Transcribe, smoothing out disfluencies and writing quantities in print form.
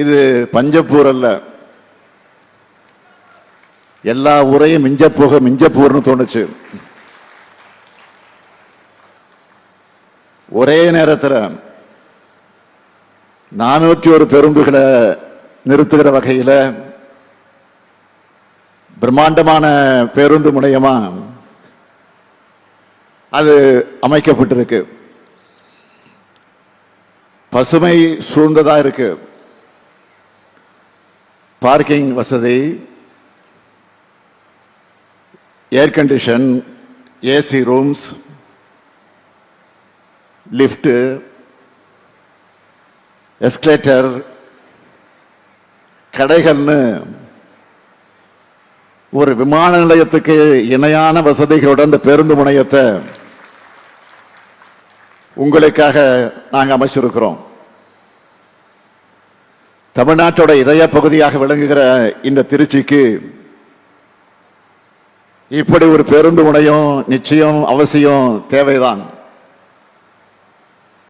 இது பஞ்சப்பூர் அல்ல, எல்லா ஊரையும் மிஞ்சப்போக மிஞ்சப்பூர்னு தோணுச்சு. ஒரே நேரத்தில் 401 பேருந்துகளை நிறுத்துகிற வகையில் பிரம்மாண்டமான பேருந்து முனையமா அது அமைக்கப்பட்டிருக்கு. பசுமை சூழ்ந்ததா இருக்கு. பார்க்கிங் வசதி, air condition, AC rooms, lift, escalator, கடைகள்னு ஒரு விமான நிலையத்துக்கு இணையான வசதிகளுடன் அந்த பேருந்து முனையத்தை உங்களுக்காக நாங்கள் அமைச்சிருக்கிறோம். தமிழ்நாட்டோட இதய பகுதியாக விளங்குகிற இந்த திருச்சிக்கு இப்படி ஒரு பேருந்து முனையம் நிச்சயம் அவசியம் தேவைதான்.